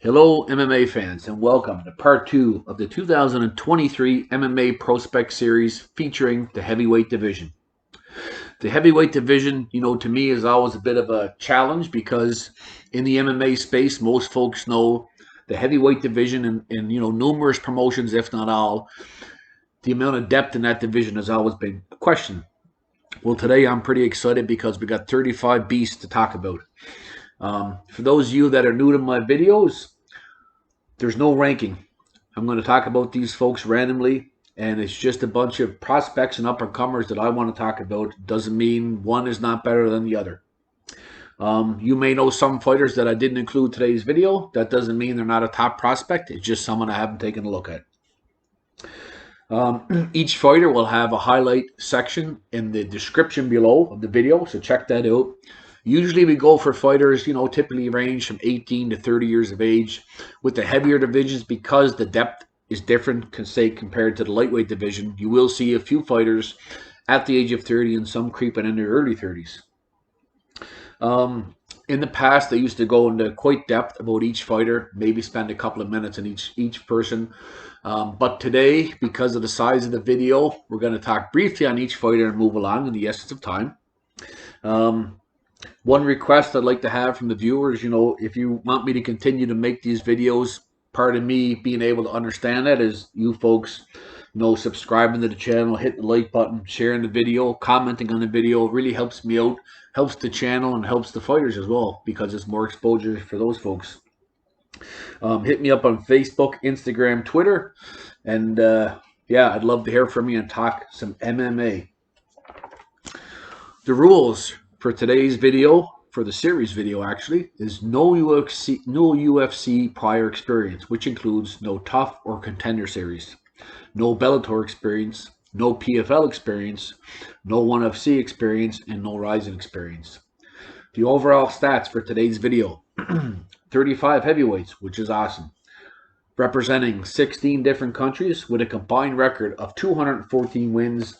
Hello, MMA fans, and welcome to part 2 of the 2023 MMA Prospect Series featuring the heavyweight division. The heavyweight division, to me is always a bit of a challenge because in the MMA space, most folks know the heavyweight division and numerous promotions, if not all, the amount of depth in that division has always been a question. Well, today I'm pretty excited because we got 35 beasts to talk about. For those of you that are new to my videos, there's no ranking. I'm going to talk about these folks randomly, and it's just a bunch of prospects and up-and-comers that I want to talk about. Doesn't mean one is not better than the other. You may know some fighters that I didn't include today's video. That doesn't mean they're not a top prospect. It's just someone I haven't taken a look at. Each fighter will have a highlight section in the description below of the video, so check that out. Usually we go for fighters, typically range from 18 to 30 years of age. With the heavier divisions, because the depth is different, compared to the lightweight division, you will see a few fighters at the age of 30 and some creeping in their early 30s. In the past, they used to go into quite depth about each fighter, maybe spend a couple of minutes on each person. But today, because of the size of the video, we're going to talk briefly on each fighter and move along in the essence of time. One request I'd like to have from the viewers, if you want me to continue to make these videos, part of me being able to understand that is you folks, subscribing to the channel, hitting the like button, sharing the video, commenting on the video. It really helps me out, helps the channel, and helps the fighters as well because it's more exposure for those folks. Hit me up on Facebook, Instagram, Twitter, and yeah, I'd love to hear from you and talk some MMA. The rules for today's video, for the series video actually, is no UFC prior experience, which includes no TUF or Contender Series, no Bellator experience, no PFL experience, no ONE FC experience, and no Rizin experience. The overall stats for today's video: 35 heavyweights, which is awesome, representing 16 different countries with a combined record of 214 wins,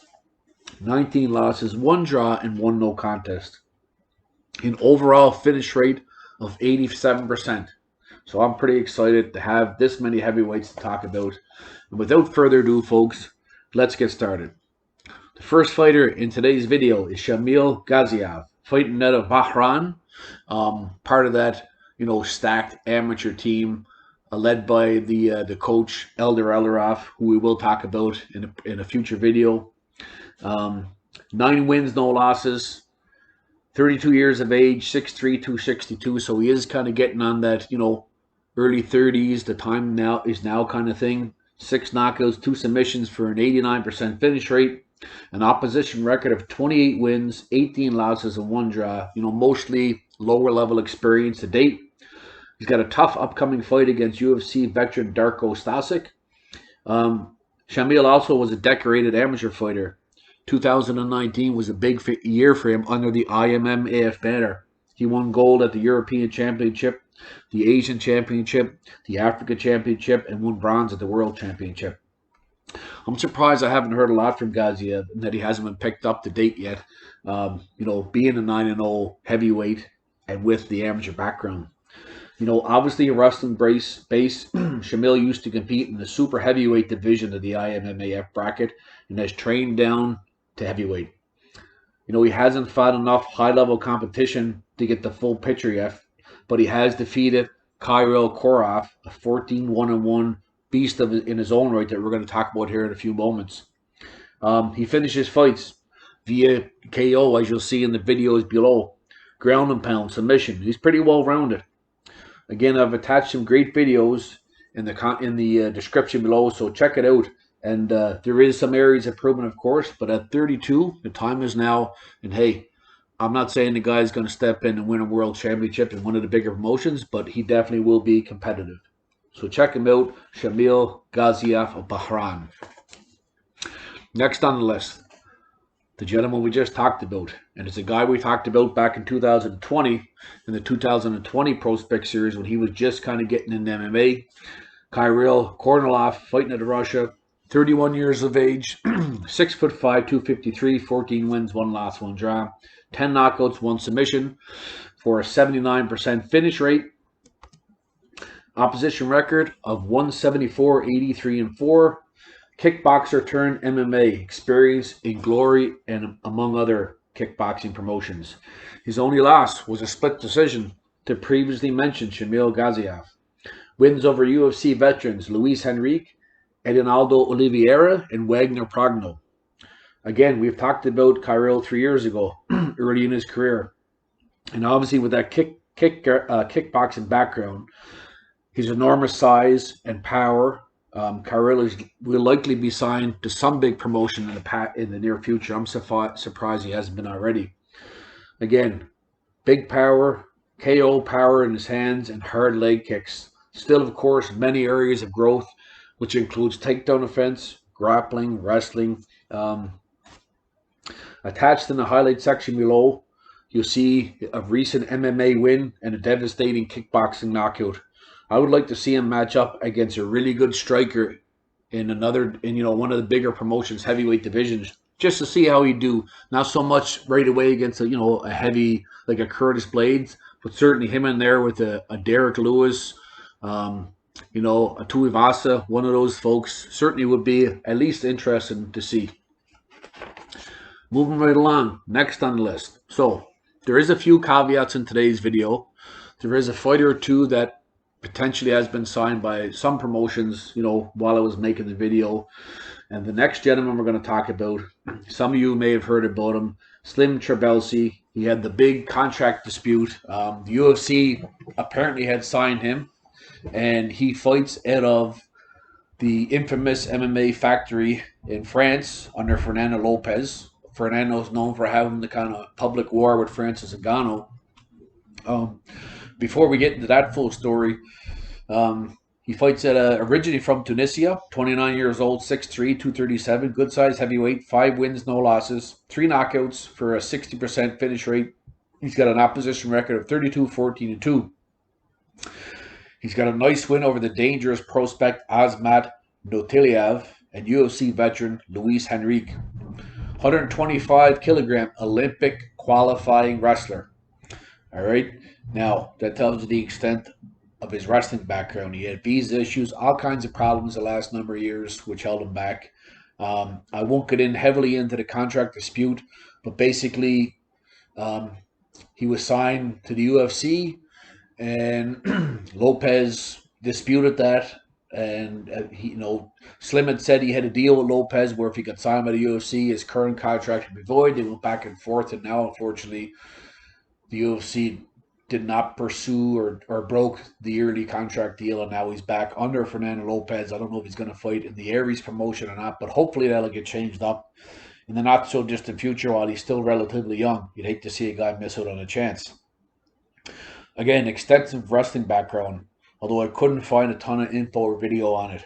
19 losses, 1 draw, and 1 no contest. An overall finish rate of 87%. So I'm pretty excited to have this many heavyweights to talk about. And without further ado, folks, let's get started. The first fighter in today's video is Shamil Gaziev, fighting out of Bahrain. Part of that, stacked amateur team led by the coach Eldar Elarov, who we will talk about in a future video. 9 wins, no losses, 32 years of age, 6'3", 262. So he is kind of getting on that, early 30s. The time now is now kind of thing. 6 knockouts, 2 submissions for an 89% finish rate. An opposition record of 28 wins, 18 losses, and 1 draw. Mostly lower level experience to date. He's got a tough upcoming fight against UFC veteran Darko Stasic. Shamil also was a decorated amateur fighter. 2019 was a big year for him under the IMMAF banner. He won gold at the European Championship, the Asian Championship, the Africa Championship, and won bronze at the World Championship. I'm surprised I haven't heard a lot from Gaziev and that he hasn't been picked up to date yet. Being a 9-0 heavyweight and with the amateur background. Obviously a wrestling base, Shamil used to compete in the super heavyweight division of the IMMAF bracket and has trained down to heavyweight. He hasn't fought enough high-level competition to get the full picture yet, but he has defeated Kirill Kornilov, a 14-1-1 beast in his own right that we're going to talk about here in a few moments. He finishes fights via KO, as you'll see in the videos below. Ground and pound, submission. He's pretty well-rounded. Again, I've attached some great videos in the description below, so check it out. And there is some areas of improvement, of course, but at 32, the time is now. And hey, I'm not saying the guy's going to step in and win a world championship in one of the bigger promotions, but he definitely will be competitive. So check him out, Shamil Gaziev of Bahrain. Next on the list, the gentleman we just talked about, and it's a guy we talked about back in 2020 in the 2020 Prospect Series when he was just kind of getting into MMA. Kirill Kornilov, fighting out of Russia, 31 years of age, 6'5", 253, 14 wins, 1 loss, 1 draw, 10 knockouts, 1 submission for a 79% finish rate. Opposition record of 174, 83-4. Kickboxer turned MMA. Experience in Glory and among other kickboxing promotions. His only loss was a split decision to previously mentioned Shamil Gaziev. Wins over UFC veterans Luis Henrique, Edinaldo Oliveira, and Wagner Progno. Again, we've talked about Kirill 3 years ago, early in his career. And obviously with that kickboxing background, his enormous size and power, Kirill will likely be signed to some big promotion in the near future. I'm surprised he hasn't been already. Again, big power, KO power in his hands, and hard leg kicks. Still, of course, many areas of growth, which includes takedown defense, grappling, wrestling. Attached in the highlight section below, you'll see a recent MMA win and a devastating kickboxing knockout. I would like to see him match up against a really good striker in one of the bigger promotions, heavyweight divisions, just to see how he'd do. Not so much right away against a heavy like a Curtis Blades, but certainly him in there with a Derek Lewis, a Tuivasa, one of those folks certainly would be at least interesting to see. Moving right along, next on the list. So there is a few caveats in today's video. There is a fighter or two that potentially has been signed by some promotions, while I was making the video. And the next gentleman we're going to talk about, some of you may have heard about him, Slim Trabelsi. He had the big contract dispute. The UFC apparently had signed him, and he fights out of the infamous MMA factory in France under Fernando Lopez. Fernando's known for having the kind of public war with Francis Ngannou. Before we get into that full story, he fights originally from Tunisia, 29 years old, 6'3", 237, good size heavyweight, 5 wins, no losses, 3 knockouts for a 60% finish rate. He's got an opposition record of 32, 14-2. He's got a nice win over the dangerous prospect Azamat Nuftillaev and UFC veteran Luis Henrique. 125 kilogram Olympic qualifying wrestler. All right. Now, that tells you the extent of his wrestling background. He had visa issues, all kinds of problems the last number of years, which held him back. I won't get in heavily into the contract dispute, but basically, he was signed to the UFC, and Lopez disputed that. And Slim had said he had a deal with Lopez where if he got signed by the UFC, his current contract would be void. They went back and forth, and now, unfortunately, the UFC did not pursue or broke the yearly contract deal, and now he's back under Fernando Lopez. I don't know if he's going to fight in the Aries promotion or not, but hopefully that'll get changed up in the not so distant future while he's still relatively young. You'd hate to see a guy miss out on a chance. Again, extensive wrestling background, although I couldn't find a ton of info or video on it.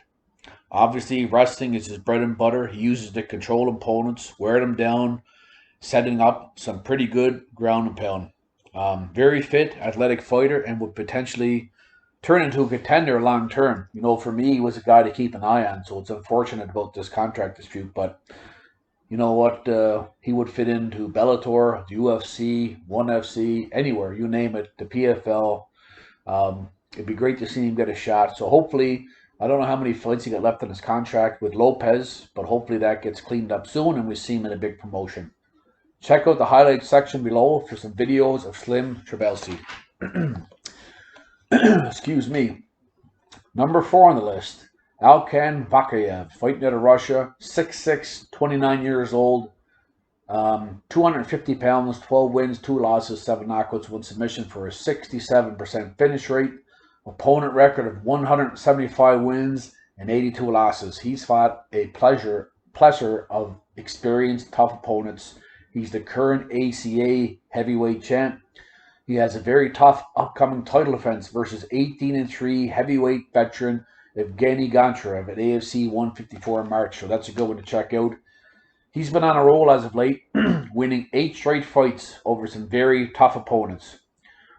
Obviously, wrestling is his bread and butter. He uses it to control opponents, wear them down, setting up some pretty good ground and pound. Very fit, athletic fighter, and would potentially turn into a contender long term. For me, he was a guy to keep an eye on, so it's unfortunate about this contract dispute, but you know what? He would fit into Bellator, the UFC, ONE FC, anywhere, you name it, the PFL. It'd be great to see him get a shot. So hopefully, I don't know how many fights he got left on his contract with Lopez, but hopefully that gets cleaned up soon and we see him in a big promotion. Check out the highlights section below for some videos of Slim Trabelsi. Excuse me. Number 4 on the list, Alikhan Vakhaev, fighting out of Russia, 6'6", 29 years old, 250 pounds, 12 wins, 2 losses, 7 knockouts, 1 submission for a 67% finish rate. Opponent record of 175 wins and 82 losses. He's fought a pleasure of experienced, tough opponents. He's the current ACA heavyweight champ. He has a very tough upcoming title defense versus 18-3 heavyweight veteran Evgeny Goncharov at AFC 154 in March. So that's a good one to check out. He's been on a roll as of late, winning 8 straight fights over some very tough opponents.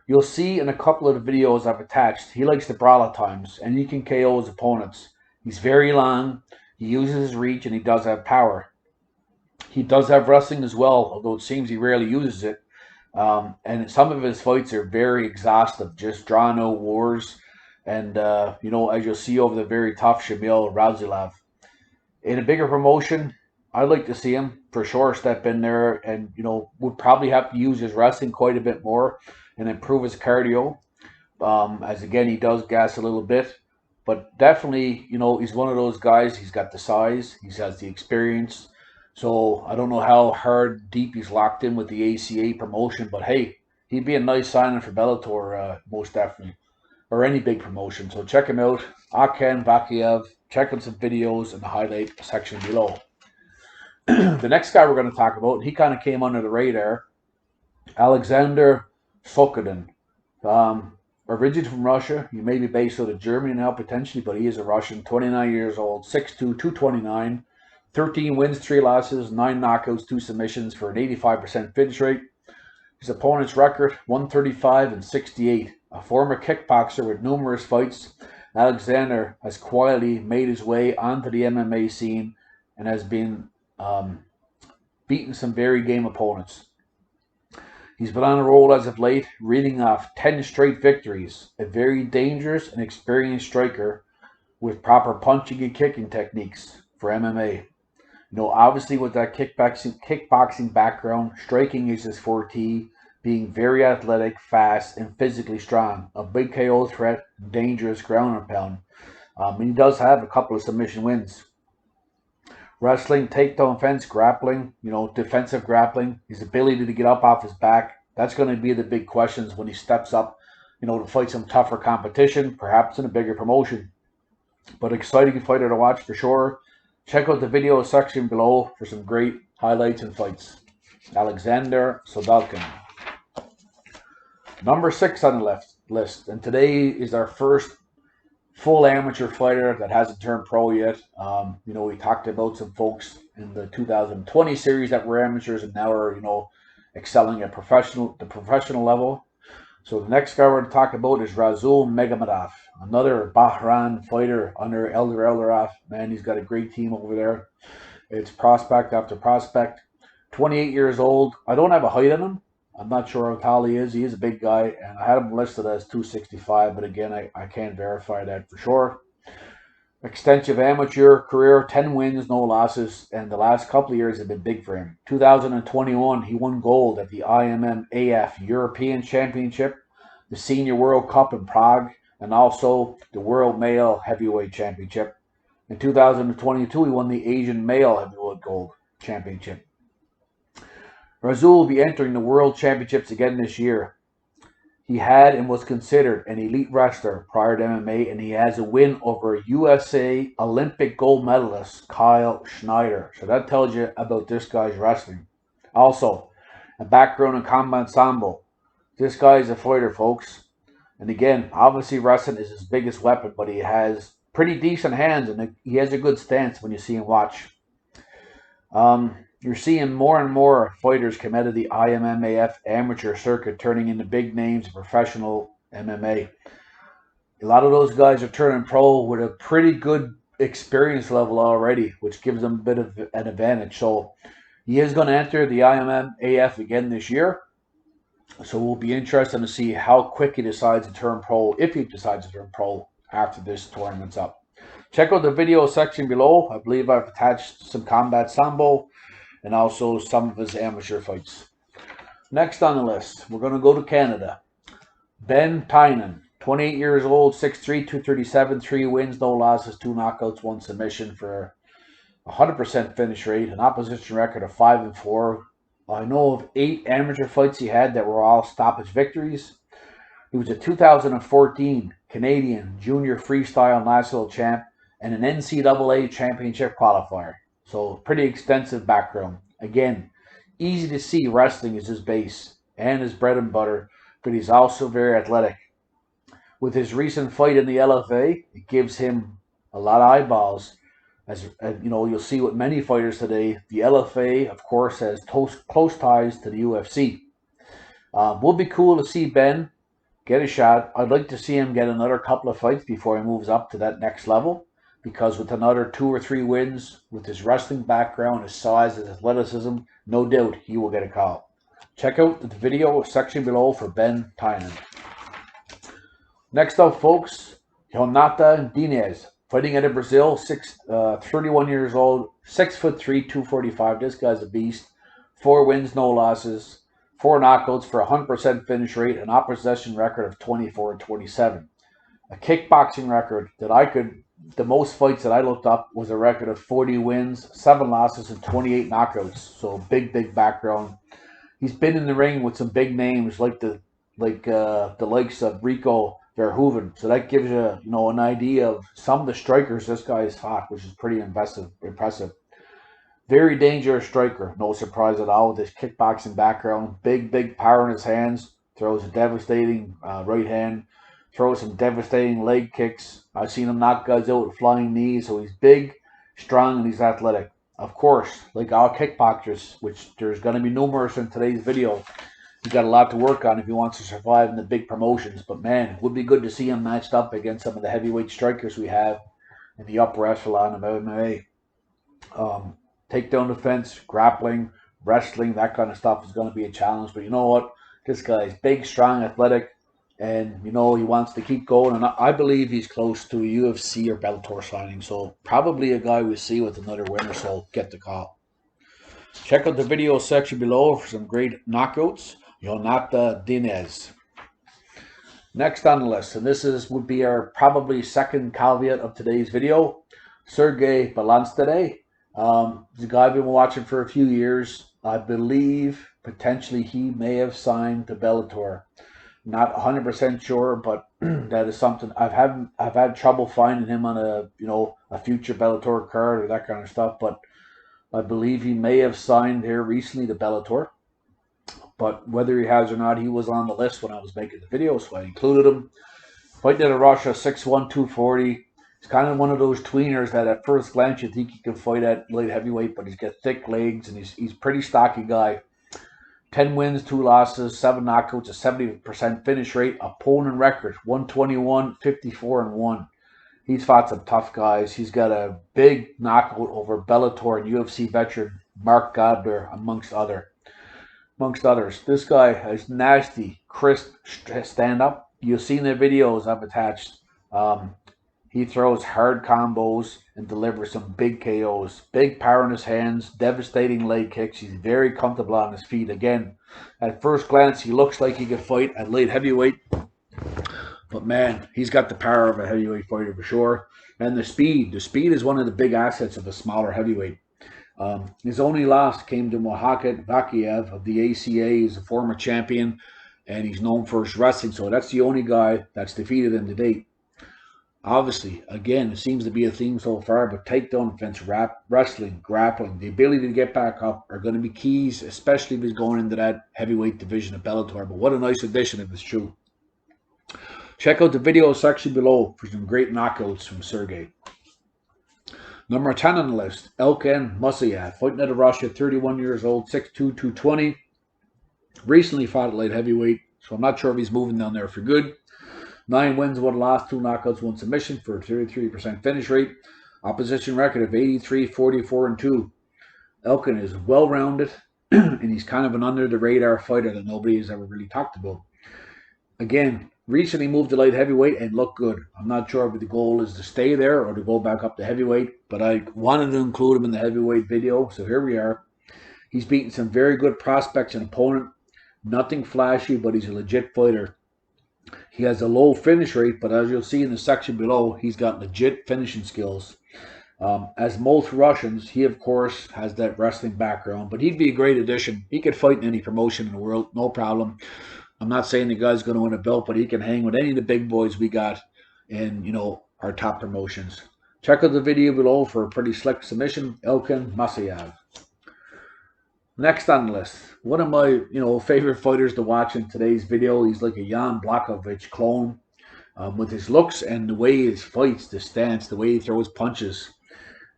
You'll see in a couple of the videos I've attached, he likes to brawl at times, and he can KO his opponents. He's very long, he uses his reach, and he does have power. He does have wrestling as well, although it seems he rarely uses it. And some of his fights are very exhaustive, just drawn out wars. And, you know, as you'll see over the very top, Shamil Gaziev. In a bigger promotion, I'd like to see him for sure step in there and, you know, would probably have to use his wrestling quite a bit more and improve his cardio. As again, he does gas a little bit. But definitely, you know, he's one of those guys. He's got the size. He has the experience. So I don't know how hard, deep he's locked in with the ACA promotion. But hey, he'd be a nice signing for Bellator, most definitely. Or any big promotion. So check him out. Alikhan Vakhaev. Check out some videos in the highlight section below. The next guy we're going to talk about, he kind of came under the radar. Alexander Sokolin. Originated from Russia. He may be based out of Germany now, potentially, but he is a Russian. 29 years old, 6'2", 229. 13 wins, 3 losses, 9 knockouts, 2 submissions for an 85% finish rate. His opponent's record, 135 and 68. A former kickboxer with numerous fights, Alexander has quietly made his way onto the MMA scene and has been beaten some very game opponents. He's been on a roll as of late, reading off 10 straight victories. A very dangerous and experienced striker with proper punching and kicking techniques for MMA. You know, obviously with that kickboxing background, striking is his forte, being very athletic, fast, and physically strong. A big KO threat, dangerous ground and pound. And he does have a couple of submission wins. Wrestling, takedown fence, grappling, you know, defensive grappling, his ability to get up off his back. That's going to be the big questions when he steps up, you know, to fight some tougher competition, perhaps in a bigger promotion. But exciting fighter to watch for sure. Check out the video section below for some great highlights and fights. Alexander Sokolin. Number 6 on the list. And today is our first full amateur fighter that hasn't turned pro yet. You know, we talked about some folks in the 2020 series that were amateurs and now are, you know, excelling at the professional level. So the next guy we're going to talk about is Rasul Magomedov, another Bahrain fighter under Elder Eldarov. Man, he's got a great team over there. It's prospect after prospect. 28 years old. I don't have a height on him. I'm not sure how tall he is. He is a big guy, and I had him listed as 265, but again, I can't verify that for sure. Extensive amateur career, 10 wins, no losses, and the last couple of years have been big for him. 2021, he won gold at the IMMAF European Championship, the Senior World Cup in Prague, and also the World Male Heavyweight Championship. In 2022, he won the Asian Male Heavyweight Gold Championship. Rasul will be entering the World Championships again this year. He had and was considered an elite wrestler prior to MMA, and he has a win over USA Olympic gold medalist Kyle Schneider. So that tells you about this guy's wrestling. Also, a background in combat sambo. This guy is a fighter, folks. And again, obviously wrestling is his biggest weapon, but he has pretty decent hands, and he has a good stance when you see him watch. You're seeing more and more fighters come out of the IMMAF amateur circuit turning into big names in professional MMA. A lot of those guys are turning pro with a pretty good experience level already, which gives them a bit of an advantage. So he is going to enter the IMMAF again this year. So we'll be interested to see how quick he decides to turn pro, if he decides to turn pro after this tournament's up. Check out the video section below. I believe I've attached some combat sambo and also some of his amateur fights. Next on the list, we're going to go to Canada. Ben Tynan, 28 years old, 6'3", 237, 3 wins, no losses, 2 knockouts, 1 submission for 100% finish rate, an opposition record of 5-4. I know of 8 amateur fights he had that were all stoppage victories. He was a 2014 Canadian Junior Freestyle National Champ and an NCAA Championship qualifier. So pretty extensive background. Again, easy to see wrestling is his base and his bread and butter, but he's also very athletic. With his recent fight in the LFA, it gives him a lot of eyeballs. As you know, you'll see with many fighters today, the LFA, of course, has close ties to the UFC. Will be cool to see Ben get a shot. I'd like to see him get another couple of fights before he moves up to that next level, because with another 2 or 3 wins, with his wrestling background, his size, his athleticism, no doubt he will get a call. Check out the video section below for Ben Tynan. Next up, folks, Jhonata Diniz, fighting out of Brazil, 31 years old, 6'3", 245. This guy's a beast. 4 wins, no losses, 4 knockouts for a 100% finish rate, an opposition record of 24-27. A kickboxing record the most fights that I looked up was a record of 40 wins, 7 losses, and 28 knockouts. So big background. He's been in the ring with some big names like the likes of Rico Verhoeven. So that gives you, an idea of some of the strikers this guy has fought, which is pretty impressive. Very dangerous striker, no surprise at all with his kickboxing background. Big power in his hands, throws a devastating right hand, throws some devastating leg kicks. I've seen him knock guys out with flying knees, so he's big, strong, and he's athletic. Of course, like all kickboxers, which there's going to be numerous in today's video, he's got a lot to work on if he wants to survive in the big promotions. But man, it would be good to see him matched up against some of the heavyweight strikers we have in the upper echelon of MMA. Takedown defense, grappling, wrestling, that kind of stuff is going to be a challenge. But you know what? This guy's big, strong, athletic, and he wants to keep going. And I believe he's close to a UFC or Bellator signing. So probably a guy we'll see with another winner, so get the call. Check out the video section below for some great knockouts. Jhonata Diniz. Next on the list, and this would be our probably second caveat of today's video, Sergey Bilostenniy. He's a guy I've been watching for a few years. I believe potentially he may have signed to Bellator. Not 100% sure, but that is something I've had trouble finding him on a future Bellator card or that kind of stuff. But I believe he may have signed here recently to Bellator. But whether he has or not, he was on the list when I was making the video, so I included him. Fighting out of Russia, 6'1", 240. He's kind of one of those tweeners that at first glance you think he can fight at light heavyweight, but he's got thick legs and he's a pretty stocky guy. 10 wins, 2 losses, 7 knockouts, a 70% finish rate. Opponent record, 121, 54-1. He's fought some tough guys. He's got a big knockout over Bellator and UFC veteran Mark Godler, amongst others. This guy has nasty, crisp stand-up. You've seen the videos I've attached. He throws hard combos and delivers some big KOs. Big power in his hands, devastating leg kicks. He's very comfortable on his feet. Again, at first glance, he looks like he could fight at light heavyweight. But man, he's got the power of a heavyweight fighter for sure. And the speed. The speed is one of the big assets of a smaller heavyweight. His only loss came to Alikhan Vakhaev of the ACA. He's a former champion, and he's known for his wrestling. So that's the only guy that's defeated him to date. Obviously, again, it seems to be a theme so far, but takedown defense, wrestling, grappling, the ability to get back up are going to be keys, especially if he's going into that heavyweight division of Bellator. But what a nice addition if it's true. Check out the video section below for some great knockouts from Sergey. Number 10 on the list, Elkhan Musaev, fighting out of Russia, 31 years old, 6'2", 220. Recently fought at light heavyweight, so I'm not sure if he's moving down there for good. 9 wins, 1 loss, 2 knockouts, 1 submission for a 33% finish rate. Opposition record of 83, 44-2. Elkhan is well-rounded, and he's kind of an under-the-radar fighter that nobody has ever really talked about. Again, recently moved to light heavyweight and looked good. I'm not sure if the goal is to stay there or to go back up to heavyweight, but I wanted to include him in the heavyweight video, so here we are. He's beaten some very good prospects and opponent. Nothing flashy, but he's a legit fighter. He has a low finish rate, but as you'll see in the section below, he's got legit finishing skills. As most Russians, he of course has that wrestling background, but he'd be a great addition. He could fight in any promotion in the world, no problem. I'm not saying the guy's going to win a belt, but he can hang with any of the big boys we got in, our top promotions. Check out the video below for a pretty slick submission, Elkhan Musaev. Next on the list, one of my, favorite fighters to watch in today's video. He's like a Jan Blachowicz clone with his looks and the way he fights, the stance, the way he throws punches.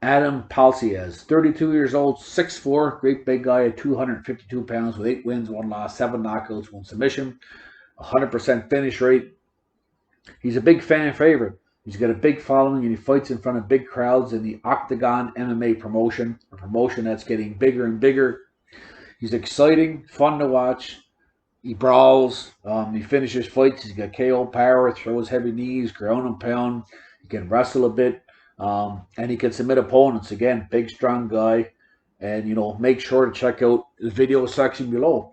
Adam Palciez, 32 years old, 6'4", great big guy at 252 pounds with 8 wins, 1 loss, 7 knockouts, 1 submission, 100% finish rate. He's a big fan favorite. He's got a big following and he fights in front of big crowds in the Octagon MMA promotion, a promotion that's getting bigger and bigger. He's exciting, fun to watch. He brawls. He finishes fights. He's got KO power, throws heavy knees, ground and pound. He can wrestle a bit. And he can submit opponents. Again, big, strong guy. And, make sure to check out the video section below.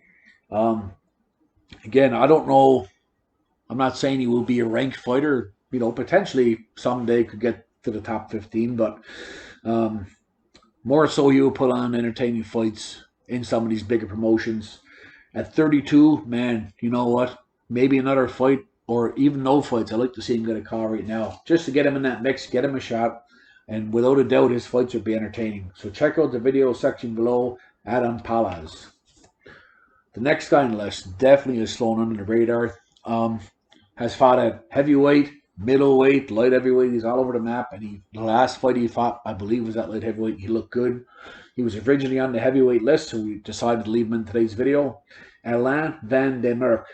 Again, I don't know. I'm not saying he will be a ranked fighter. Potentially someday could get to the top 15. But more so, he will put on entertaining fights in some of these bigger promotions. At 32, man, you know what? Maybe another fight or even no fights. I'd like to see him get a call right now. Just to get him in that mix, get him a shot. And without a doubt, his fights would be entertaining. So check out the video section below, Adam Palaz. The next guy on the list definitely is flown under the radar. Has fought at heavyweight, middleweight, light heavyweight. He's all over the map. And the last fight he fought, I believe, was at light heavyweight. He looked good. He was originally on the heavyweight list, so we decided to leave him in today's video. Alain Van De Merckt,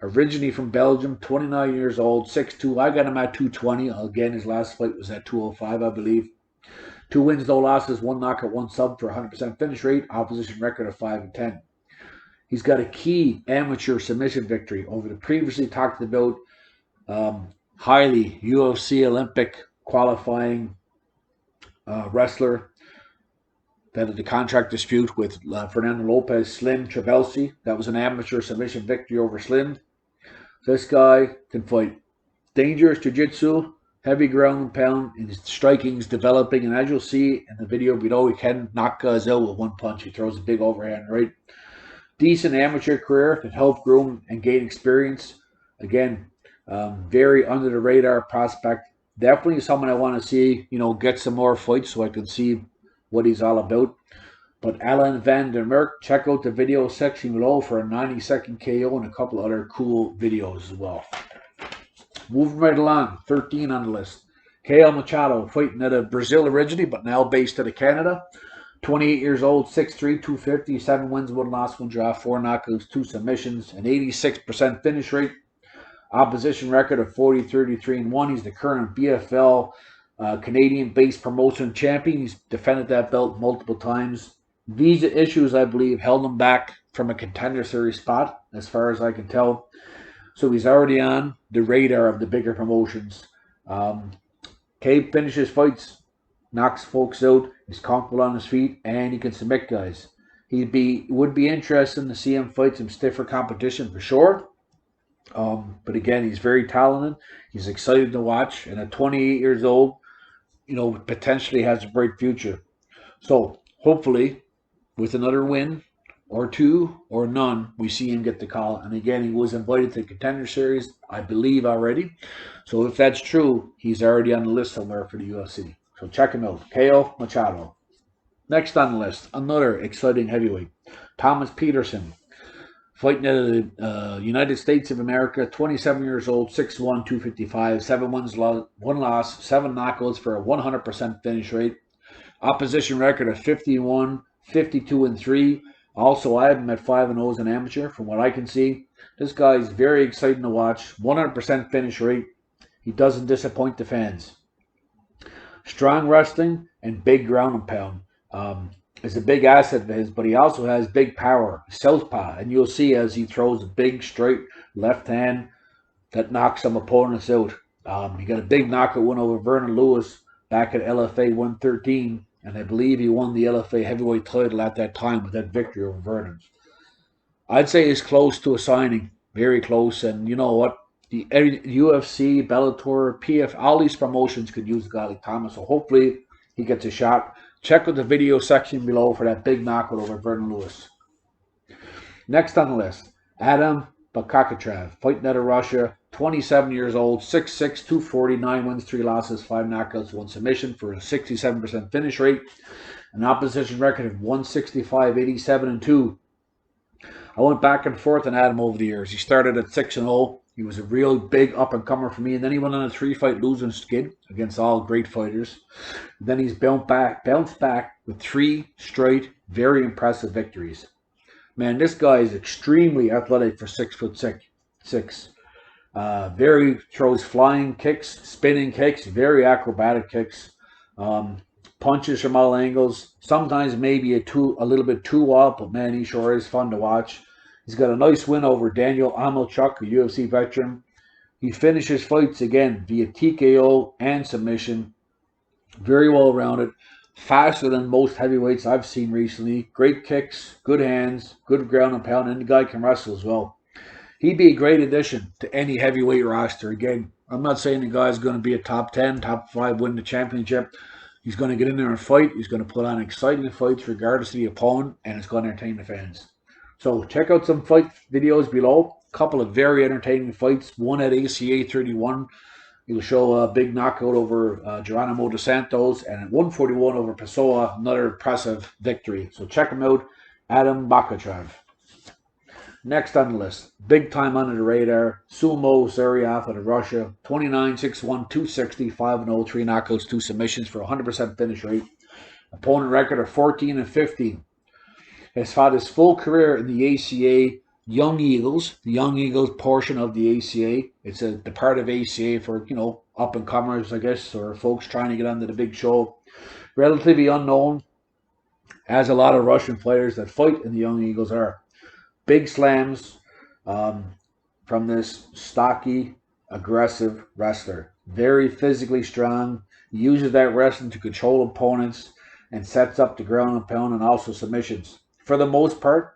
originally from Belgium, 29 years old, 6'2". I got him at 220. Again, his last fight was at 205, I believe. 2 wins, no losses, 1 knockout, 1 sub for 100% finish rate. Opposition record of 5-10. He's got a key amateur submission victory over the previously talked about highly UFC Olympic qualifying wrestler that had the contract dispute with Fernando Lopez, Slim Trabelsi. That was an amateur submission victory over Slim. This guy can fight dangerous jiu-jitsu, heavy ground and pound, and his striking is developing. And as you'll see in the video below, he can knock guys out with 1 punch. He throws a big overhand right. Decent amateur career that helped groom and gain experience. Again, very under the radar prospect. Definitely someone I want to see, get some more fights so I can see what he's all about. But Alain Van De Merckt, check out the video section below for a 90-second KO and a couple other cool videos as well. Moving right along, 13 on the list. Caio Machado, fighting out of Brazil originally, but now based out of Canada. 28 years old, 6'3", 250, 7 wins, 1 loss, 1 draw, 4 knockouts, 2 submissions, an 86% finish rate. Opposition record of 40-33-1. He's the current BFL Canadian-based promotion champion. He's defended that belt multiple times. Visa issues, I believe, held him back from a contender series spot, as far as I can tell. So he's already on the radar of the bigger promotions. Caio finishes fights, knocks folks out. He's comfortable on his feet, and he can submit guys. Would be interesting to see him fight some stiffer competition for sure. But again, he's very talented. He's excited to watch, and at 28 years old, potentially has a bright future. So hopefully, with another win or 2 or none, we see him get the call. And again, he was invited to the contender series, I believe, already. So if that's true, he's already on the list somewhere for the UFC. So check him out, Caio Machado. Next on the list, another exciting heavyweight, Thomas Petersen. Fighting out of the United States of America, 27 years old, 6'1", 255, 7 wins, 1 loss, 7 knockouts for a 100% finish rate. Opposition record of 51, 52-3. Also, I have him at 5-0 as an amateur, from what I can see. This guy is very exciting to watch. 100% finish rate. He doesn't disappoint the fans. Strong wrestling and big ground and pound. Is a big asset of his, but he also has big power, southpaw, and you'll see as he throws a big straight left hand that knocks some opponents out. He got a big knockout win over Vernon Lewis back at LFA 113, and I believe he won the LFA heavyweight title at that time with that victory over Vernon. I'd say he's close to a signing, very close, and you know what? The UFC, Bellator, PF, all these promotions could use a guy like Thomas, so hopefully he gets a shot. Check out the video section below for that big knockout over Vernon Lewis. Next on the list, Azamat Nuftillaev, fighting out of Russia, 27 years old, 6'6", 240, 9 wins, 3 losses, 5 knockouts, 1 submission for a 67% finish rate. An opposition record of 165, 87-2. I went back and forth on Adam over the years. He started at 6-0. He was a real big up-and-comer for me, and then he went on a 3-fight losing skid against all great fighters. Then he's bounced back with 3 straight, very impressive victories. Man, this guy is extremely athletic for 6'6". Throws flying kicks, spinning kicks, very acrobatic kicks. Punches from all angles. Sometimes maybe a little bit too wild, but man, he sure is fun to watch. He's got a nice win over Daniel Amelchuk, a UFC veteran. He finishes fights again via TKO and submission. Very well rounded. Faster than most heavyweights I've seen recently. Great kicks, good hands, good ground and pound, and the guy can wrestle as well. He'd be a great addition to any heavyweight roster. Again, I'm not saying the guy's going to be a top 10, top 5, win the championship. He's going to get in there and fight. He's going to put on exciting fights regardless of the opponent, and it's going to entertain the fans. So check out some fight videos below. A couple of very entertaining fights. One at ACA 31. He'll show a big knockout over Geronimo dos Santos, and at 141 over Pessoa, another impressive victory. So check him out, Alikhan Vakhaev. Next on the list, big time under the radar, Zumso Zuraev out of Russia, 29-6-1, 260, 5-0, 3 knockouts, 2 submissions for 100% finish rate. Opponent record of 14-15. Has fought his full career in the ACA Young Eagles, the Young Eagles portion of the ACA. It's the part of ACA for, up-and-comers, I guess, or folks trying to get onto the big show. Relatively unknown, as a lot of Russian fighters that fight in the Young Eagles are. Big slams from this stocky, aggressive wrestler. Very physically strong. He uses that wrestling to control opponents and sets up the ground and pound and also submissions. For the most part,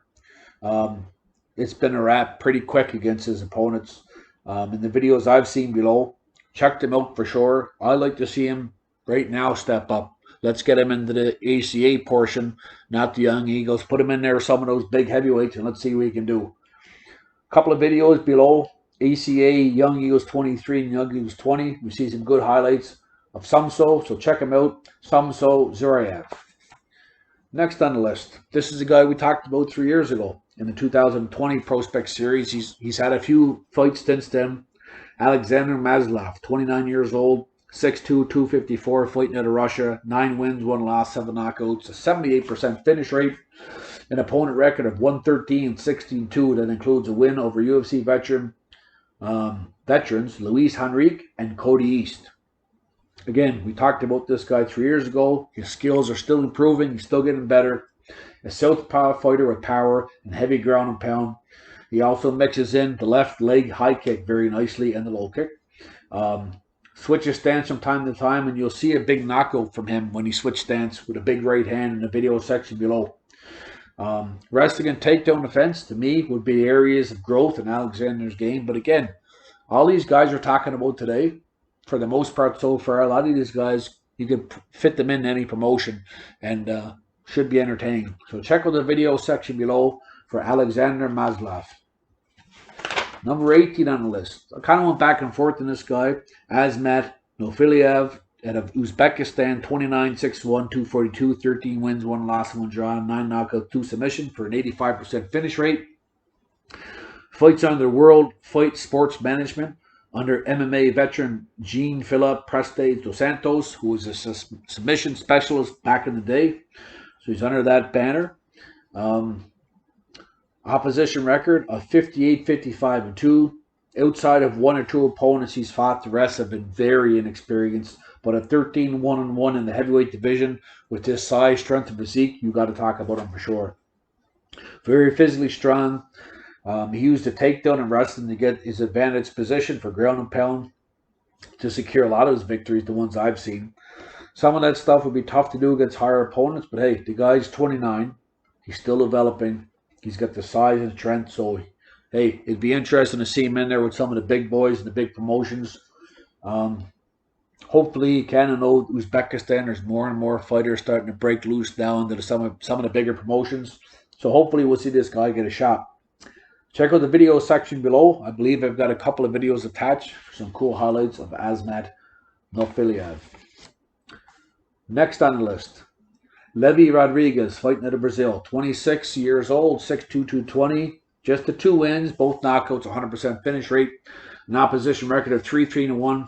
it's been a wrap pretty quick against his opponents. In the videos I've seen below, check them out for sure. I like to see him right now step up. Let's get him into the ACA portion, not the Young Eagles. Put him in there with some of those big heavyweights, and let's see what he can do. A couple of videos below. ACA Young Eagles 23 and Young Eagles 20. We see some good highlights of Zumso, so check him out. Zumso Zuraev. Next on the list. This is a guy we talked about 3 years ago in the 2020 Prospect Series. He's had a few fights since then. Aleksandr Maslov, 29 years old. 6'2", 254, fighting out of Russia. 9 wins, 1 loss, 7 knockouts. A 78% finish rate. An opponent record of 113, 16-2. That includes a win over UFC veterans Luis Henrique and Cody East. Again, we talked about this guy 3 years ago. His skills are still improving. He's still getting better. A southpaw fighter with power and heavy ground and pound. He also mixes in the left leg high kick very nicely and the low kick. Switches stance from time to time, and you'll see a big knockout from him when he switches stance with a big right hand in the video section below. Wrestling and takedown defense, to me, would be areas of growth in Alexander's game. But again, all these guys we're talking about today, for the most part so far, a lot of these guys, you could fit them in any promotion and should be entertaining. So check out the video section below for Aleksandr Maslov. Number 18 on the list. I kind of went back and forth in this guy. Azamat Nuftillaev out of Uzbekistan, 29-6-1, 242, 13 wins, 1 loss, 1 draw, 9 knockouts, 2 submissions for an 85% finish rate. Fights under World Fight Sports Management under MMA veteran Jean-Philippe Preste dos Santos, who was a submission specialist back in the day. So he's under that banner. Opposition record of 58-55-2. Outside of 1 or 2 opponents he's fought, the rest have been very inexperienced. But a 13-1-1 in the heavyweight division with his size, strength, and physique, you got to talk about him for sure. Very physically strong. He used a takedown and wrestling to get his advantage position for ground and pound to secure a lot of his victories, the ones I've seen. Some of that stuff would be tough to do against higher opponents, but hey, the guy's 29. He's still developing. He's got the size and strength, so hey, it'd be interesting to see him in there with some of the big boys and the big promotions. Hopefully he can. I know Uzbekistan, there's more and more fighters starting to break loose down to some of the bigger promotions. So hopefully we'll see this guy get a shot. Check out the video section below. I believe I've got a couple of videos attached for some cool highlights of Azamat Nuftillaev. Next on the list, Levi Rodrigues, fighting out of Brazil, 26 years old, 6'2", 220, just the 2 wins, both knockouts, 100% finish rate, an opposition record of 3-3-1.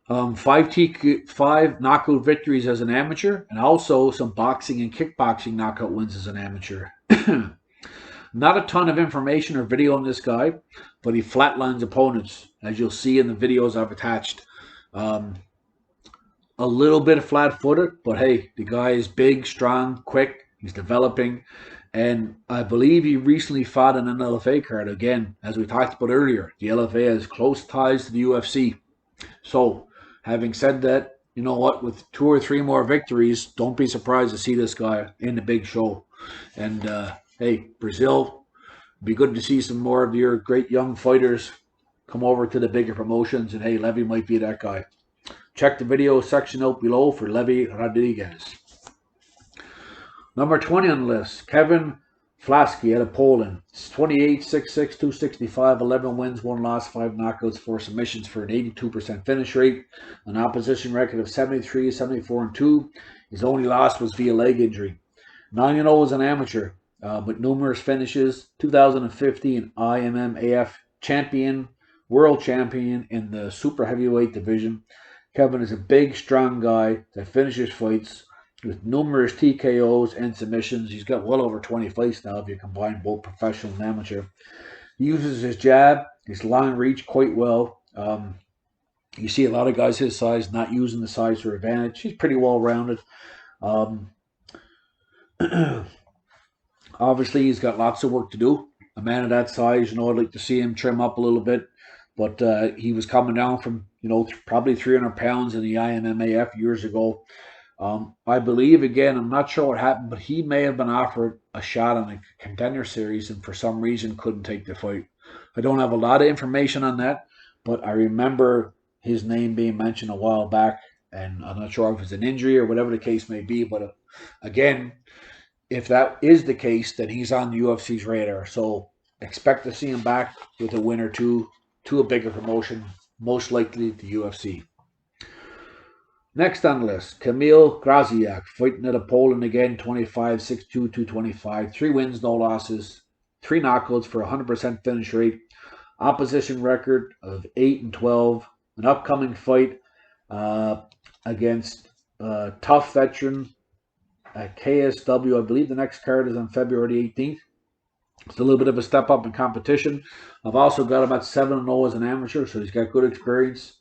5 knockout victories as an amateur, and also some boxing and kickboxing knockout wins as an amateur. Not a ton of information or video on this guy, but he flatlines opponents, as you'll see in the videos I've attached. A little bit of flat-footed, but hey, the guy is big, strong, quick, He's developing. And I believe he recently fought in an LFA card. Again, as we talked about earlier, the LFA has close ties to the UFC. So, having said that, you know what? With 2 or 3 more victories, don't be surprised to see this guy in the big show. And hey, Brazil, be good to see some more of your great young fighters come over to the bigger promotions. And hey, Levi might be that guy. Check the video section out below for Levi Rodrigues. Number 20 on the list, Kevin Flaski out of Poland. It's 28, 6'6", 265, 11 wins, 1 loss, 5 knockouts, 4 submissions for an 82% finish rate. An opposition record of 73, 74, and 2. His only loss was via leg injury. 9-0 as an amateur, with numerous finishes. 2015 IMMAF champion, world champion in the super heavyweight division. Kevin is a big, strong guy that finishes fights with numerous TKOs and submissions. He's got well over 20 fights now if you combine both professional and amateur. He uses his jab, his long reach quite well. You see a lot of guys his size not using the size for advantage. He's pretty well rounded. Obviously, he's got lots of work to do. A man of that size, I'd like to see him trim up a little bit. But he was coming down from, probably 300 pounds in the IMMAF years ago. I believe, again, I'm not sure what happened, but he may have been offered a shot on a contender series and for some reason couldn't take the fight. I don't have a lot of information on that, but I remember his name being mentioned a while back, and I'm not sure if it's an injury or whatever the case may be, but again, if that is the case, then he's on the UFC's radar. So expect to see him back with a win or two to a bigger promotion, most likely the UFC. Next on the list, Kamil Gawryjołek, fighting out of Poland again, 25, 6'2", 225, 3 wins, no losses, 3 knockouts for 100% finish rate, opposition record of 8-12, an upcoming fight against tough veteran at KSW. I believe the next card is on February 18th. It's a little bit of a step up in competition. I've also got him at 7-0 as an amateur, so he's got good experience.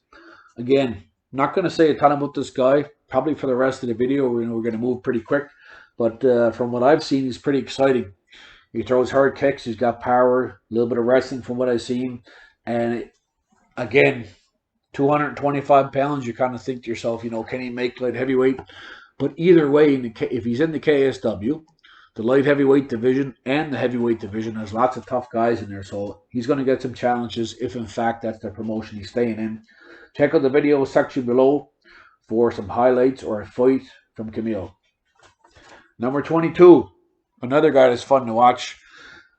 Again, not going to say a ton about this guy. Probably for the rest of the video, we're going to move pretty quick. But from what I've seen, he's pretty exciting. He throws hard kicks. He's got power. A little bit of wrestling from what I've seen. And again, 225 pounds, you kind of think to yourself, can he make light heavyweight? But either way, if he's in the KSW, the light heavyweight division and the heavyweight division has lots of tough guys in there. So he's going to get some challenges if, in fact, that's the promotion he's staying in. Check out the video section below for some highlights or a fight from Kamil. Number 22, another guy that's fun to watch,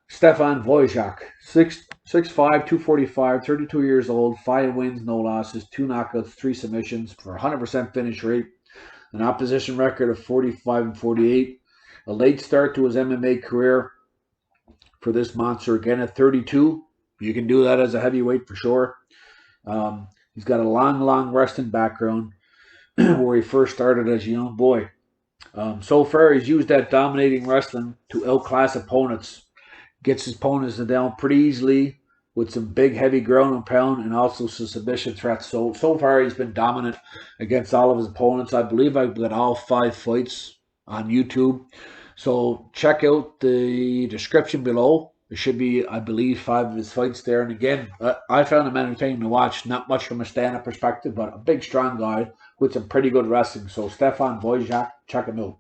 Stefan Vojcak, 6'5", 245, 32 years old, 5 wins, no losses, 2 knockouts, 3 submissions for 100% finish rate, an opposition record of 45-48, a late start to his MMA career for this monster, again at 32. You can do that as a heavyweight for sure. He's got a long wrestling background where he first started as a young boy. So far, he's used that dominating wrestling to outclass opponents. Gets his opponents down pretty easily with some big, heavy ground and pound and also some submission threats. So far, he's been dominant against all of his opponents. I believe I've got all 5 fights on YouTube. So check out the description below. There should be, I believe, 5 of his fights there. And again, I found him entertaining to watch. Not much from a stand-up perspective, but a big, strong guy with some pretty good wrestling. So Stefan Vojcak, check him out.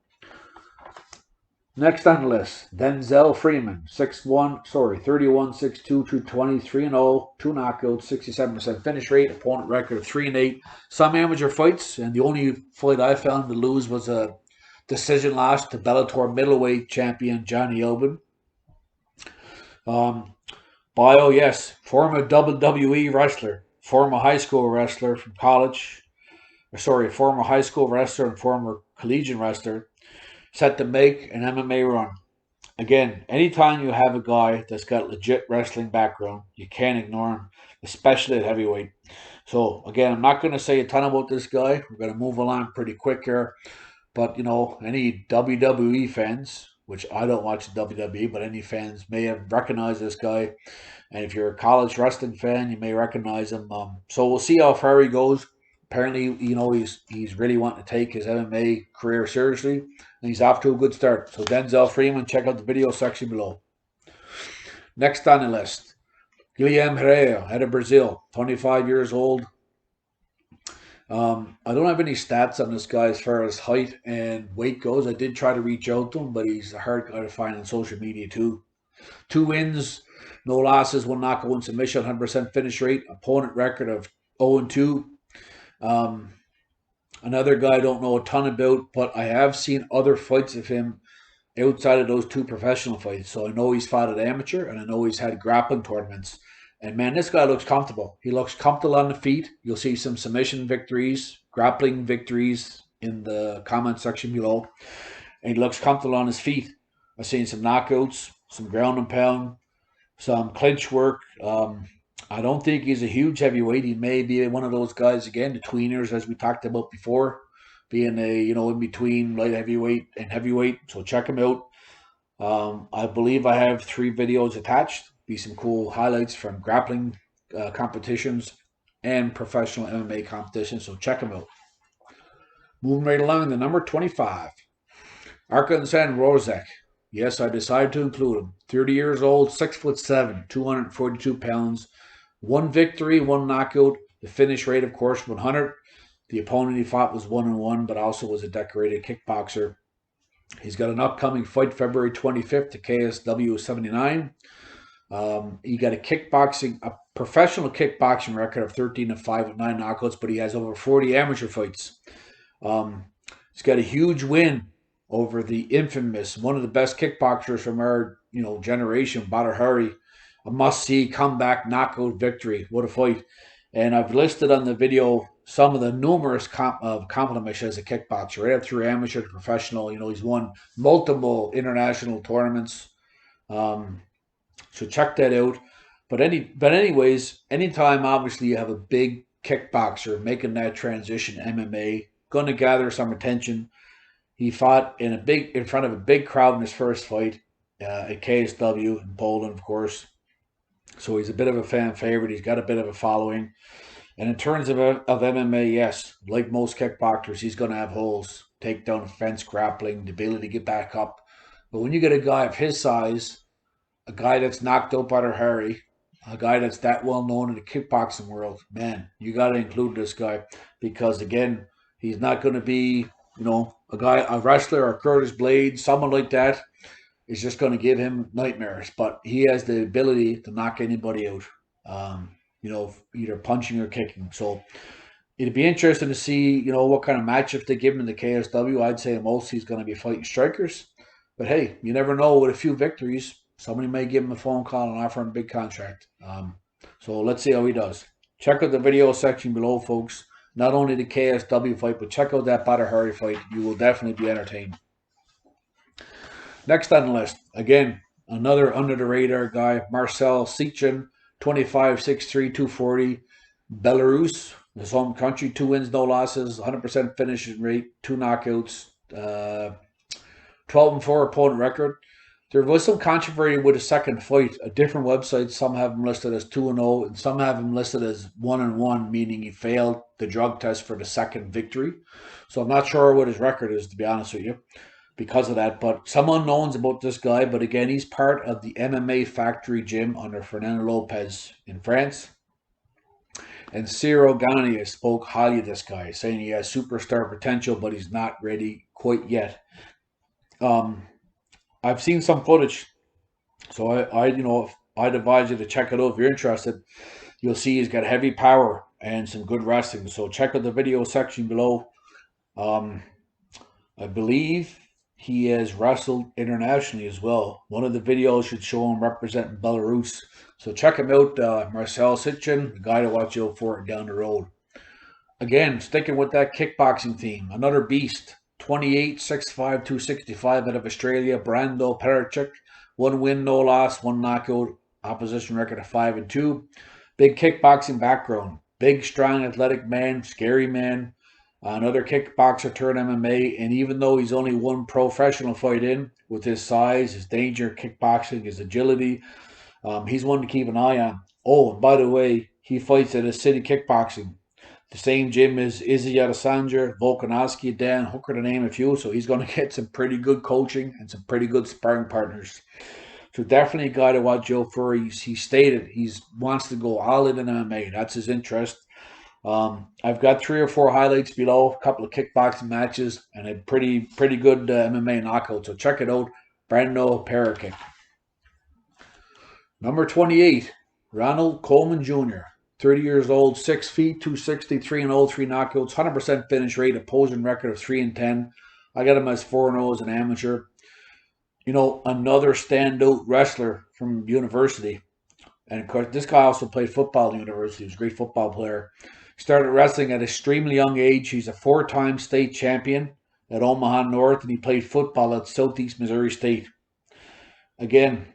Next on the list, Denzel Freeman, 31, 6'2", 220, 3-0, 2 knockouts, 67% finish rate, opponent record of 3-8. Some amateur fights, and the only fight I found to lose was a decision loss to Bellator middleweight champion Johnny Elbin. Bio, yes, former WWE wrestler, former high school wrestler from college, former high school wrestler and former collegiate wrestler, set to make an MMA run. Again, anytime you have a guy that's got legit wrestling background, you can't ignore him, especially at heavyweight. So, again, I'm not going to say a ton about this guy. We're going to move along pretty quick here. But, any WWE fans, which I don't watch WWE, but any fans may have recognized this guy. And if you're a college wrestling fan, you may recognize him. So we'll see how far he goes. Apparently, you know, he's really wanting to take his MMA career seriously, and he's off to a good start. So Denzel Freeman, check out the video section below. Next on the list, Guilherme Uriel, out of Brazil, 25 years old. I don't have any stats on this guy as far as height and weight goes. I did try to reach out to him, but he's a hard guy to find on social media too. 2 wins, no losses, 1 knockout, 1 submission, 100% finish rate. Opponent record of 0-2. Another guy I don't know a ton about, but I have seen other fights of him outside of those 2 professional fights. So I know he's fought at amateur, and I know he's had grappling tournaments. And man, this guy looks comfortable. He looks comfortable on the feet. You'll see some submission victories, grappling victories in the comment section below. And he looks comfortable on his feet. I've seen some knockouts, some ground and pound, some clinch work. I don't think he's a huge heavyweight. He may be one of those guys, again, the tweeners, as we talked about before, being a, you know, in between light heavyweight and heavyweight. So check him out. I believe I have 3 videos attached. Be some cool highlights from grappling competitions and professional MMA competitions. So check them out. Moving right along, the number 25, Arkadiusz Wrzosek. Yes, I decided to include him. 30 years old, 6'7", 242 pounds. 1 victory, 1 knockout. The finish rate, of course, 100. The opponent he fought was 1-1, but also was a decorated kickboxer. He's got an upcoming fight February 25th to KSW 79. He got a professional kickboxing record of 13-5 with 9 knockouts, but he has over 40 amateur fights. He's got a huge win over the infamous, one of the best kickboxers from our, you know, generation, Badr Hari. A must-see comeback knockout victory. What a fight! And I've listed on the video some of the numerous accomplishments as a kickboxer, right up through amateur to professional. You know, he's won multiple international tournaments. So check that out. But anyways, anytime obviously you have a big kickboxer making that transition to MMA, going to gather some attention. He fought in front of a big crowd in his first fight at KSW in Poland, of course. So he's a bit of a fan favorite. He's got a bit of a following. And in terms of MMA, yes, like most kickboxers, he's going to have holes. Takedown defense, grappling, the ability to get back up. But when you get a guy of his size, a guy that's knocked out by Hari, a guy that's that well known in the kickboxing world, man, you got to include this guy. Because, again, he's not going to be, you know, a wrestler or Curtis Blades, someone like that is just going to give him nightmares. But he has the ability to knock anybody out, you know, either punching or kicking. So it'd be interesting to see, you know, what kind of matchup they give him in the KSW. I'd say most he's going to be fighting strikers. But hey, you never know. With a few victories, somebody may give him a phone call and offer him a big contract. So let's see how he does. Check out the video section below, folks. Not only the KSW fight, but check out that Badr Hari fight. You will definitely be entertained. Next on the list, again, another under-the-radar guy, Marsel Sychev, 25, 6'3", 240, Belarus, his home country, 2 wins, no losses, 100% finishing rate, 2 knockouts, 12-4 opponent record. There was some controversy with a second fight. A different website, some have him listed as 2-0, and some have him listed as 1-1, meaning he failed the drug test for the second victory. So I'm not sure what his record is, to be honest with you, because of that. But some unknowns about this guy. But again, he's part of the MMA Factory Gym under Fernando Lopez in France. And Cyril Gania spoke highly of this guy, saying he has superstar potential, but he's not ready quite yet. I've seen some footage, so I'd advise you to check it out if you're interested. You'll see he's got heavy power and some good wrestling. So check out the video section below. I believe he has wrestled internationally as well. One of the videos should show him representing Belarus. So check him out, Marsel Sychev, the guy to watch out for down the road. Again, sticking with that kickboxing theme, another beast. 28, 6'5", 265 out of Australia, Brando Pericic. 1 win, no loss, 1 knockout, opposition record of 5-2. Big kickboxing background. Big, strong, athletic man, scary man. Another kickboxer turned MMA, and even though he's only 1 professional fight in, with his size, his danger, kickboxing, his agility, he's one to keep an eye on. Oh, and by the way, he fights at a city kickboxing. the same gym as Izzy Adesanya, Volkanovski, Dan Hooker, to name a few. So he's going to get some pretty good coaching and some pretty good sparring partners. So definitely a guy to watch out for. He stated he wants to go all in MMA. That's his interest. I've got 3 or 4 highlights below, a couple of kickboxing matches, and a pretty good MMA knockout. So check it out. Brando Pericic. Number 28, Ronald Coleman Jr. 30 years old, 6 feet, 260, 3-0, 3 knockouts, 100% finish rate, opposing record of 3-10. I got him as 4-0 as an amateur. You know, another standout wrestler from university. And of course, this guy also played football at the university. He was a great football player. Started wrestling at an extremely young age. He's a 4-time state champion at Omaha North, and he played football at Southeast Missouri State. Again,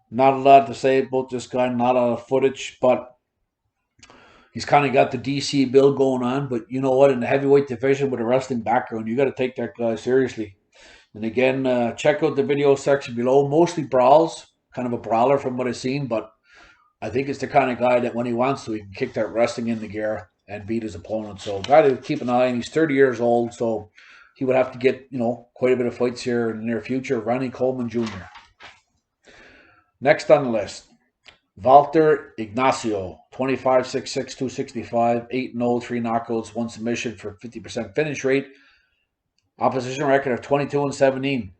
not a lot to say about this guy, not a lot of footage, but he's kind of got the DC build going on. But you know what? In the heavyweight division with a wrestling background, you got to take that guy seriously. And again, check out the video section below. Mostly brawls, kind of a brawler from what I've seen, but I think it's the kind of guy that when he wants to, he can kick that wrestling into gear and beat his opponent. So got to keep an eye on. He's 30 years old, so he would have to get, you know, quite a bit of fights here in the near future. Ronnie Coleman Jr. Next on the list, Valter Ignacio, 25, 6'6", 265, 8-0, 3 knockouts, 1 submission for 50% finish rate. Opposition record of 22-17.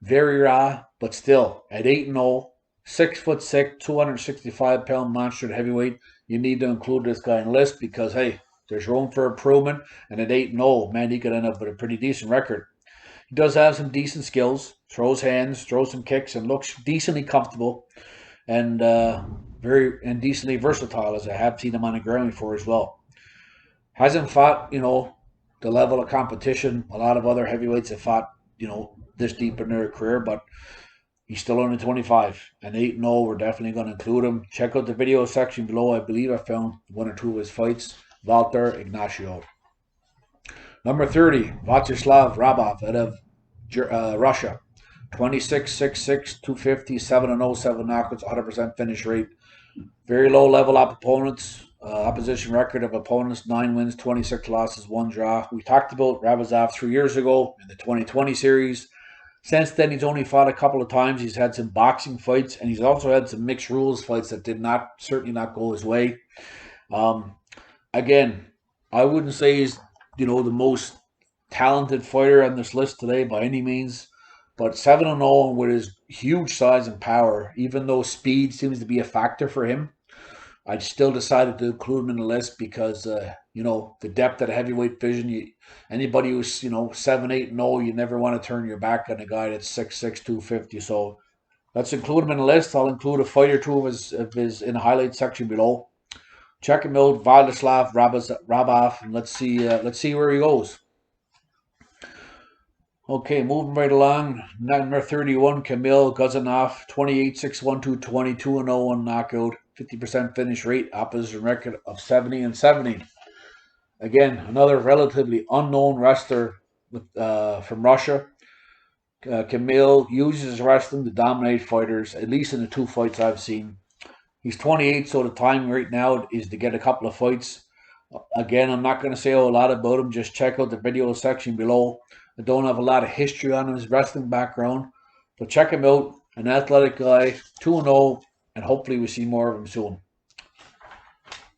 Very raw, but still at 8-0, 6'6", 265-pound monster at heavyweight. You need to include this guy in the list because, hey, there's room for improvement. And at 8-0, man, he could end up with a pretty decent record. He does have some decent skills. Throws hands, throws some kicks, and looks decently comfortable and decently versatile, as I have seen him on the ground before as well. Hasn't fought, you know, the level of competition a lot of other heavyweights have fought, you know, this deep in their career, but he's still only 25, and 8-0, we're definitely going to include him. Check out the video section below. I believe I found 1 or 2 of his fights. Valter Ignacio. Number 30, Vyacheslav Ryabov out of Russia. 26, 6'6", 250, 7-0, 7 knockouts, 100% finish rate. Very low level opponents. Opposition record of opponents, 9 wins, 26 losses, 1 draw. We talked about Ryabov 3 years ago in the 2020 series. Since then, he's only fought a couple of times. He's had some boxing fights, and he's also had some mixed rules fights that did certainly not go his way. Again, I wouldn't say he's, you know, the most talented fighter on this list today by any means, but 7-0 with his huge size and power, even though speed seems to be a factor for him, I still decided to include him in the list because, you know, the depth of the heavyweight division, anybody who's, you know, 7-8-0, you never want to turn your back on a guy that's 6'6", 250. So let's include him in the list. I'll include a fight or 2 of his in the highlight section below. Check him out, Vyacheslav Ryabov, and let's see where he goes. Okay, moving right along. Number 31, Kamil Guseynov, 28, 6'1", 220, 2-0, 1 knockout, 50% finish rate, opposition record of 70-70. Again, another relatively unknown wrestler from Russia. Kamil uses his wrestling to dominate fighters, at least in the 2 fights I've seen. He's 28, so the time right now is to get a couple of fights. Again, I'm not going to say a lot about him. Just check out the video section below. I don't have a lot of history on his wrestling background, but check him out. An athletic guy, 2-0, and hopefully we see more of him soon.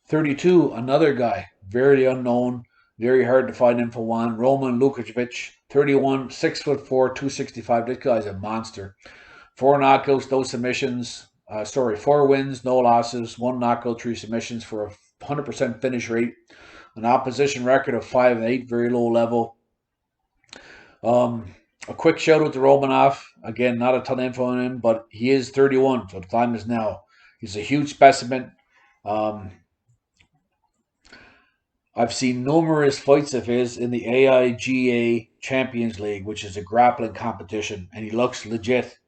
32, another guy, very unknown, very hard to find info on. Roman Lukaczevich, 31, 6'4", 265. This guy's a monster. 4 knockouts, no submissions. 4 wins, no losses, 1 knockout, 3 submissions for a 100% finish rate. An opposition record of 5-8, very low level. A quick shout out to Romanov. Again, not a ton of info on him, but he is 31, so the time is now. He's a huge specimen. I've seen numerous fights of his in the AIGA Champions League, which is a grappling competition, and he looks legit.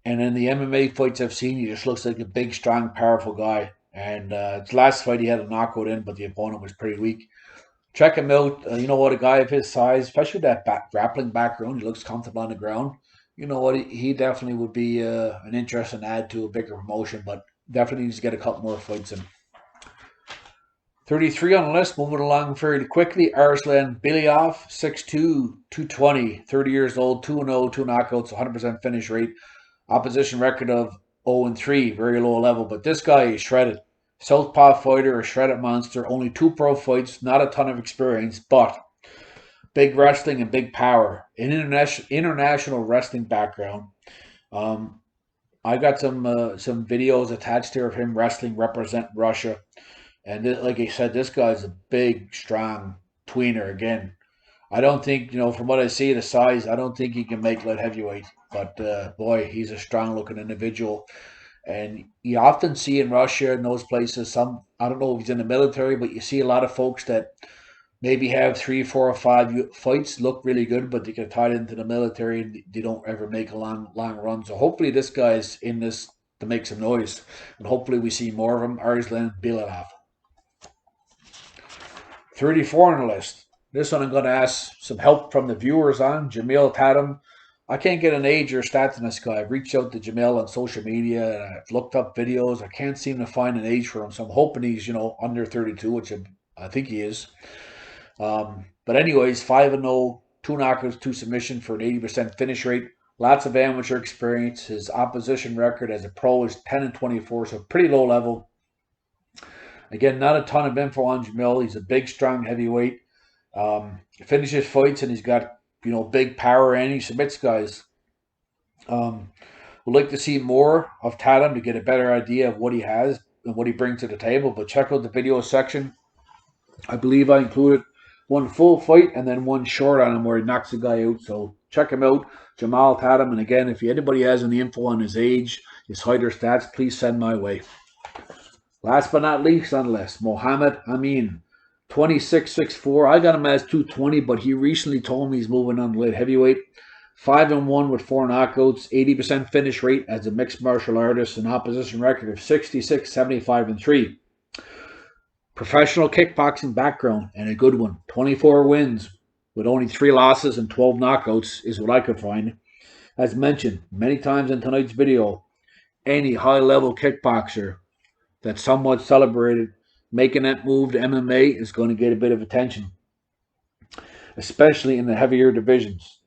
And in the MMA fights I've seen, he just looks like a big, strong, powerful guy. And his last fight, he had a knockout in, but the opponent was pretty weak. Check him out. You know what, a guy of his size, especially with that grappling background, he looks comfortable on the ground. You know what, he definitely would be an interesting add to a bigger promotion, but definitely needs to get a couple more fights in. 33 on the list, moving along fairly quickly. Arslan Bilalov, 6'2", 220, 30 years old, 2-0, 2 knockouts, 100% finish rate. Opposition record of 0-3, very low level. But this guy is shredded. Southpaw fighter, a shredded monster. Only 2 pro fights, not a ton of experience, but big wrestling and big power. An international wrestling background. I got some videos attached here of him wrestling, represent Russia. And this, like I said, this guy's a big, strong tweener. Again, I don't think, from what I see, the size, I don't think he can make light heavyweight. But boy, he's a strong-looking individual. And you often see in Russia and those places, I don't know if he's in the military, but you see a lot of folks that maybe have 3, 4, or 5 fights, look really good, but they get tied into the military and they don't ever make a long run. So hopefully this guy's in this to make some noise. And hopefully we see more of him. Arslan Bilalov. 34 on the list. This one I'm going to ask some help from the viewers on. Jamahl Tatum. I can't get an age or stats on this guy. I've reached out to Jamahl on social media, and I've looked up videos. I can't seem to find an age for him, so I'm hoping he's, under 32, which I think he is. But anyways, 5-0, 2 knockouts, 2 submission for an 80% finish rate. Lots of amateur experience. His opposition record as a pro is 10-24, so pretty low level. Again, not a ton of info on Jamahl. He's a big, strong heavyweight. Finishes fights, and he's got, big power, and he submits guys. Would like to see more of Tatum to get a better idea of what he has and what he brings to the table. But check out the video section. I believe I included 1 full fight and then 1 short on him where he knocks the guy out. So check him out, Jamahl Tatum. And again, if anybody has any info on his age, his height or stats, please send my way. Last but not least on the list, Mohamed Amine, 26'6'4". I got him as 220, but he recently told me he's moving on to light heavyweight. 5-1 with 4 knockouts, 80% finish rate as a mixed martial artist, an opposition record of 66, 75-3. Professional kickboxing background, and a good one. 24 wins with only 3 losses and 12 knockouts is what I could find. As mentioned many times in tonight's video, any high-level kickboxer that's somewhat celebrated making that move to MMA is going to get a bit of attention, especially in the heavier divisions.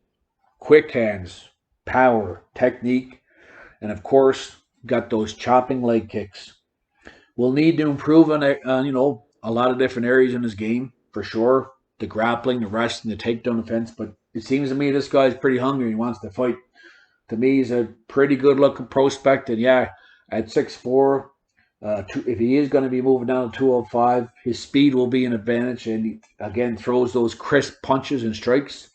Quick hands, power, technique, and of course, got those chopping leg kicks. We'll need to improve on a lot of different areas in his game, for sure. The grappling, the wrestling, the takedown defense, but it seems to me this guy's pretty hungry. He wants to fight. To me, he's a pretty good-looking prospect, and yeah, at 6'4", if he is going to be moving down to 205, his speed will be an advantage, and he, again, throws those crisp punches and strikes.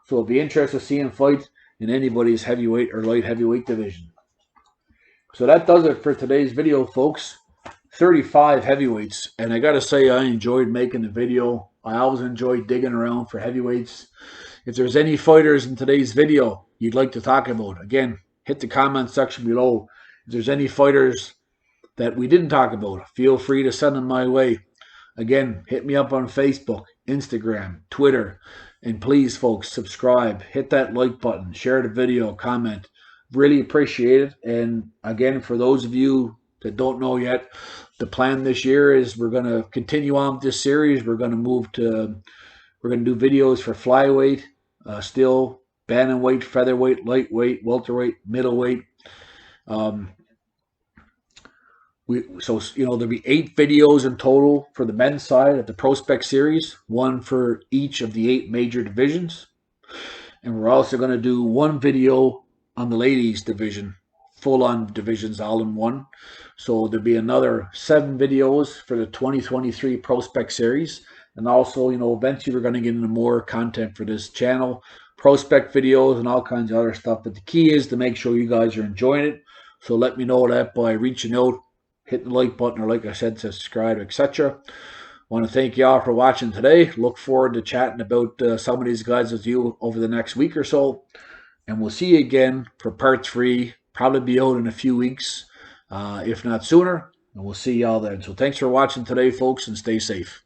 So it'll be interesting to see him fight in anybody's heavyweight or light heavyweight division. So that does it for today's video, folks. 35 heavyweights, and I got to say I enjoyed making the video. I always enjoy digging around for heavyweights. If there's any fighters in today's video you'd like to talk about, again, hit the comment section below. If there's any fighters that we didn't talk about, feel free to send them my way. Again, hit me up on Facebook, Instagram, Twitter, and please, folks, subscribe, hit that like button, share the video, comment. Really appreciate it. And again, for those of you that don't know yet, the plan this year is we're going to continue on with this series. We're going to do videos for flyweight, still, bantamweight, featherweight, lightweight, welterweight, middleweight. So there'll be 8 videos in total for the men's side of the Prospect Series, 1 for each of the 8 major divisions. And we're also going to do 1 video on the ladies division, full-on divisions all in one. So there'll be another 7 videos for the 2023 Prospect Series. And also, eventually we're going to get into more content for this channel, prospect videos and all kinds of other stuff. But the key is to make sure you guys are enjoying it. So let me know that by reaching out, hitting the like button, or like I said, subscribe, etc. I want to thank you all for watching today. Look forward to chatting about some of these guys with you over the next week or so. And we'll see you again for part 3. Probably be out in a few weeks, if not sooner. And we'll see y'all then. So thanks for watching today, folks, and stay safe.